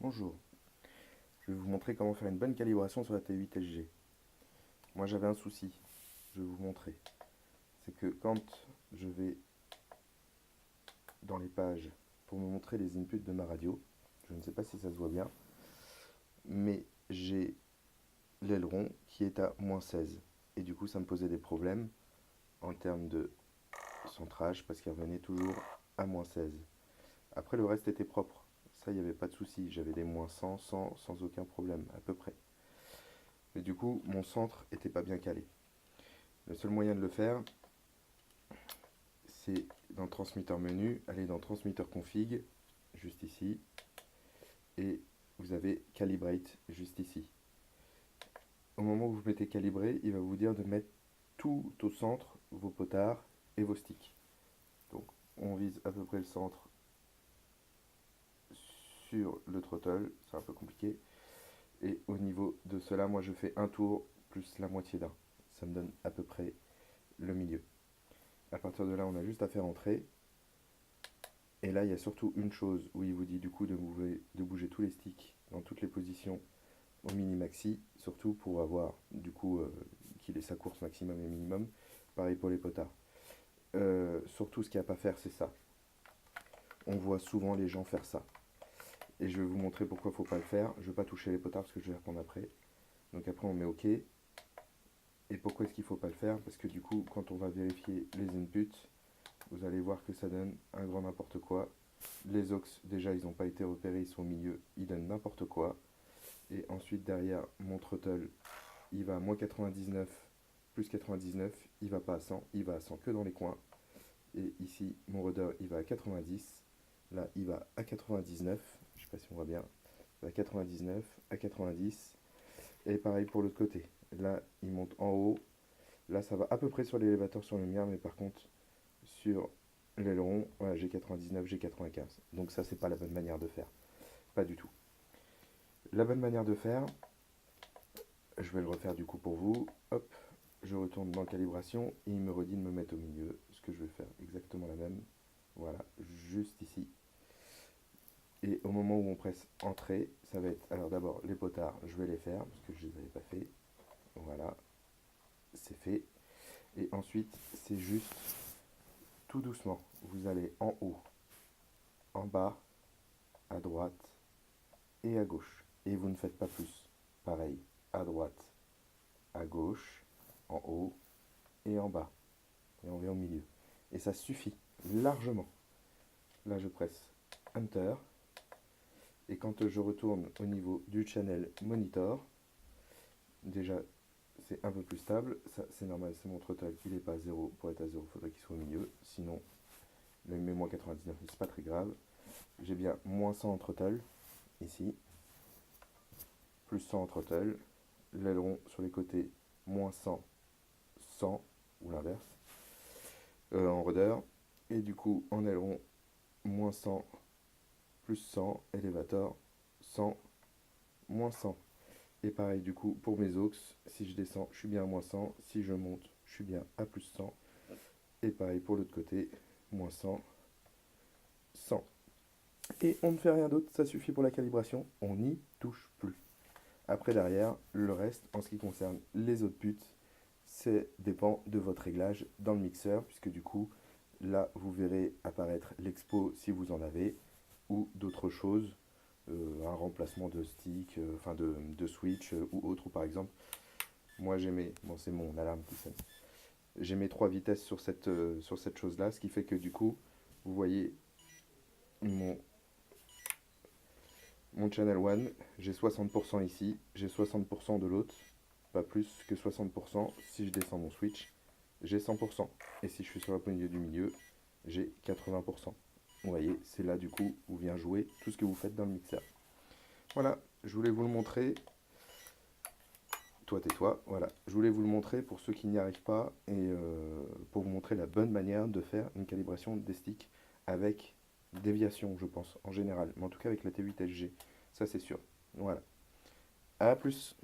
Bonjour, je vais vous montrer comment faire une bonne calibration sur la T8 SG. Moi j'avais un souci, je vais vous montrer. C'est que quand je vais dans les pages pour me montrer les inputs de ma radio, je ne sais pas si ça se voit bien, mais j'ai l'aileron qui est à -16. Et du coup ça me posait des problèmes en termes de centrage parce qu'il revenait toujours à -16. Après le reste était propre, ça il n'y avait pas de souci, j'avais des -100 sans aucun problème à peu près. Mais du coup, mon centre était pas bien calé. Le seul moyen de le faire, c'est dans le transmetteur menu, aller dans transmetteur config, juste ici, et vous avez calibrate juste ici. Au moment où vous mettez calibrer, il va vous dire de mettre tout au centre, vos potards et vos sticks. Donc on vise à peu près le centre sur le throttle, c'est un peu compliqué. Et au niveau de cela, moi je fais un tour plus la moitié d'un. Ça me donne à peu près le milieu. À partir de là, on a juste à faire entrer. Et là, il y a surtout une chose où il vous dit du coup de bouger tous les sticks dans toutes les positions au mini-maxi, surtout pour avoir du coup qu'il ait sa course maximum et minimum. Pareil pour les potards. Surtout, ce qu'il n'y a pas à faire, c'est ça. On voit souvent les gens faire ça. Et je vais vous montrer pourquoi il ne faut pas le faire. Je ne vais pas toucher les potards parce que je vais répondre après. Donc après, on met OK. Et pourquoi est-ce qu'il ne faut pas le faire? Parce que du coup, quand on va vérifier les inputs, vous allez voir que ça donne un grand n'importe quoi. Les aux, déjà, ils n'ont pas été repérés, ils sont au milieu, ils donnent n'importe quoi. Et ensuite, derrière, mon throttle, il va à -99, plus 99, il va pas à 100, il va à 100 que dans les coins. Et ici, mon rudder, il va à 90. Là, il va à 99. Je sais pas si on voit bien. Il va à 99, à 90. Et pareil pour l'autre côté. Là, il monte en haut. Là, ça va à peu près sur l'élévateur sur le mien, mais par contre, sur l'aileron, voilà, j'ai 99, j'ai 95. Donc ça, c'est pas la bonne manière de faire. Pas du tout. La bonne manière de faire, je vais le refaire du coup pour vous. Hop, je retourne dans calibration et il me redit de me mettre au milieu. Ce que je vais faire exactement la même. Voilà, juste ici. Et au moment où on presse entrée, ça va être, alors d'abord les potards, je vais les faire parce que je ne les avais pas fait. Voilà, c'est fait. Et ensuite, c'est juste tout doucement. Vous allez en haut, en bas, à droite et à gauche. Et vous ne faites pas plus. Pareil, à droite, à gauche, en haut et en bas. Et on vient au milieu. Et ça suffit largement. Là, je presse Enter. Et quand je retourne au niveau du channel monitor, déjà, c'est un peu plus stable. Ça, c'est normal, c'est mon throttle. Il n'est pas à 0. Pour être à 0, il faudrait qu'il soit au milieu. Sinon, là, il met -99, mais c'est pas très grave. J'ai bien -100 en throttle, ici. Plus 100 en throttle. L'aileron sur les côtés, -100, 100, ou l'inverse, en rudder. Et du coup, en aileron, -100, plus 100, elevator, 100, -100. Et pareil, du coup, pour mes aux, si je descends, je suis bien à -100. Si je monte, je suis bien à +100. Et pareil pour l'autre côté, -100, 100. Et on ne fait rien d'autre, ça suffit pour la calibration. On n'y touche plus. Après, derrière, le reste, en ce qui concerne les autres buts, c'est dépend de votre réglage dans le mixeur, puisque du coup, là, vous verrez apparaître l'expo si vous en avez, ou d'autres choses, un remplacement de stick, enfin de switch ou autre, ou par exemple, moi j'ai mes, bon c'est mon alarme qui sonne, j'ai mes 3 vitesses sur cette chose-là, ce qui fait que du coup, vous voyez mon, mon channel 1, j'ai 60% ici, j'ai 60% de l'autre, pas plus que 60%. Si je descends mon switch, j'ai 100%. Et si je suis sur la poignée du milieu, j'ai 80%. Vous voyez, c'est là du coup où vient jouer tout ce que vous faites dans le mixeur. Voilà, je voulais vous le montrer. Toi, tais-toi, voilà. Je voulais vous le montrer pour ceux qui n'y arrivent pas et pour vous montrer la bonne manière de faire une calibration des sticks avec déviation, je pense, en général. Mais en tout cas avec la T8 SG, ça c'est sûr. Voilà. A plus.